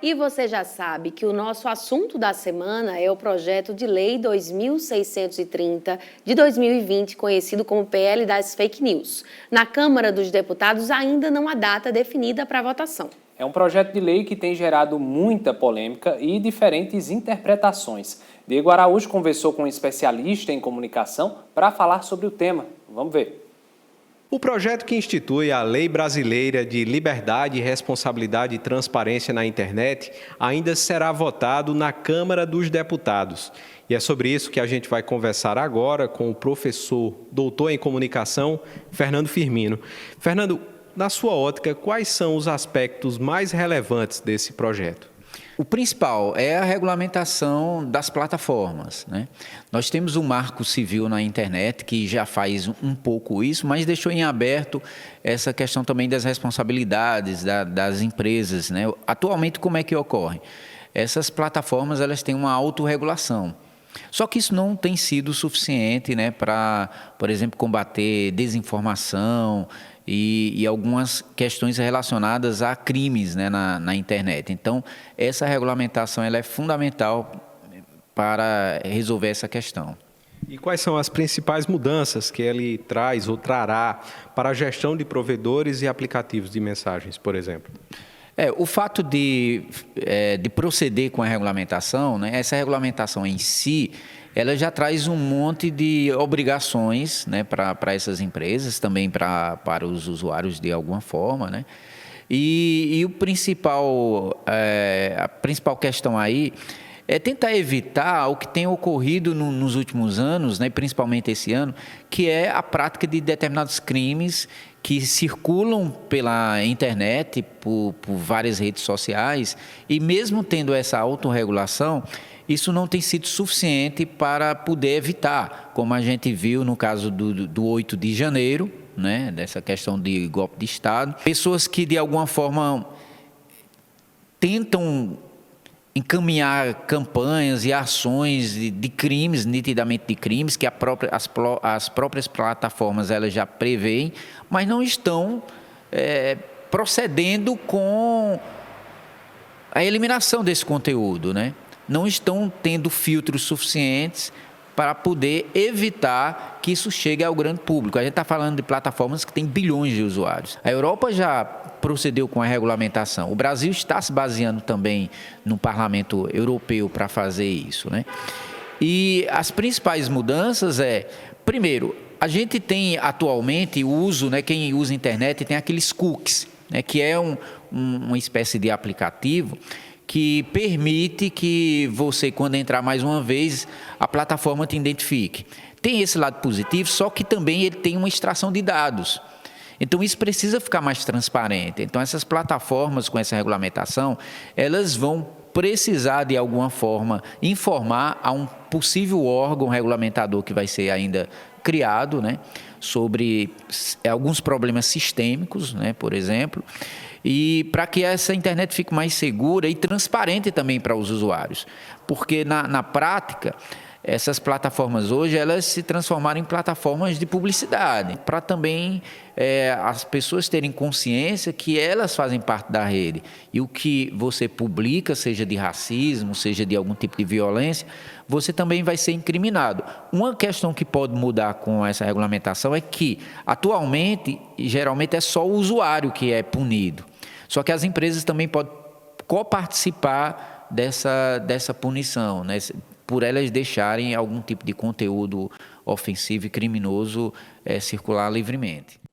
E você já sabe que o nosso assunto da semana é o projeto de lei 2630 de 2020, conhecido como PL das Fake News. Na Câmara dos Deputados ainda não há data definida para votação. É um projeto de lei que tem gerado muita polêmica e diferentes interpretações. Diego Araújo conversou com um especialista em comunicação para falar sobre o tema. Vamos ver. O projeto que institui a Lei Brasileira de Liberdade, Responsabilidade e Transparência na Internet ainda será votado na Câmara dos Deputados. E é sobre isso que a gente vai conversar agora com o professor, doutor em comunicação, Fernando Firmino. Fernando, na sua ótica, quais são os aspectos mais relevantes desse projeto? O principal é a regulamentação das plataformas, né? Nós temos um marco civil na internet que já faz um pouco isso, mas deixou em aberto essa questão também das responsabilidades das empresas, né? Atualmente, como é que ocorre? Essas plataformas elas têm uma autorregulação. Só que isso não tem sido suficiente, né, para, por exemplo, combater desinformação e algumas questões relacionadas a crimes, né, na internet. Então, essa regulamentação ela é fundamental para resolver essa questão. E quais são as principais mudanças que ele traz ou trará para a gestão de provedores e aplicativos de mensagens, por exemplo? O fato de proceder com a regulamentação, né, essa regulamentação em si, ela já traz um monte de obrigações, né, para essas empresas, também para os usuários de alguma forma, né? E a principal questão aí é tentar evitar o que tem ocorrido nos últimos anos, né, principalmente esse ano, que é a prática de determinados crimes que circulam pela internet, por várias redes sociais, e mesmo tendo essa autorregulação, isso não tem sido suficiente para poder evitar, como a gente viu no caso do 8 de janeiro, né, dessa questão de golpe de Estado. Pessoas que, de alguma forma, tentam encaminhar campanhas e ações de crimes, nitidamente de crimes, que as próprias plataformas elas já preveem, mas não estão procedendo com a eliminação desse conteúdo, né? Não estão tendo filtros suficientes para poder evitar que isso chegue ao grande público. A gente está falando de plataformas que têm bilhões de usuários. A Europa já procedeu com a regulamentação. O Brasil está se baseando também no Parlamento Europeu para fazer isso, né? E as principais mudanças primeiro, a gente tem atualmente o uso, né, quem usa a internet tem aqueles cookies, né, que é uma espécie de aplicativo que permite que você, quando entrar mais uma vez, a plataforma te identifique. Tem esse lado positivo, só que também ele tem uma extração de dados. Então, isso precisa ficar mais transparente. Então, essas plataformas com essa regulamentação, elas vão precisar, de alguma forma, informar a um possível órgão regulamentador que vai ser ainda criado, né, sobre alguns problemas sistêmicos, né, por exemplo, e para que essa internet fique mais segura e transparente também para os usuários. Porque, na prática, essas plataformas hoje, elas se transformaram em plataformas de publicidade, para também as pessoas terem consciência que elas fazem parte da rede. E o que você publica, seja de racismo, seja de algum tipo de violência, você também vai ser incriminado. Uma questão que pode mudar com essa regulamentação é que, atualmente, geralmente é só o usuário que é punido. Só que as empresas também podem coparticipar dessa punição, né, por elas deixarem algum tipo de conteúdo ofensivo e criminoso circular livremente.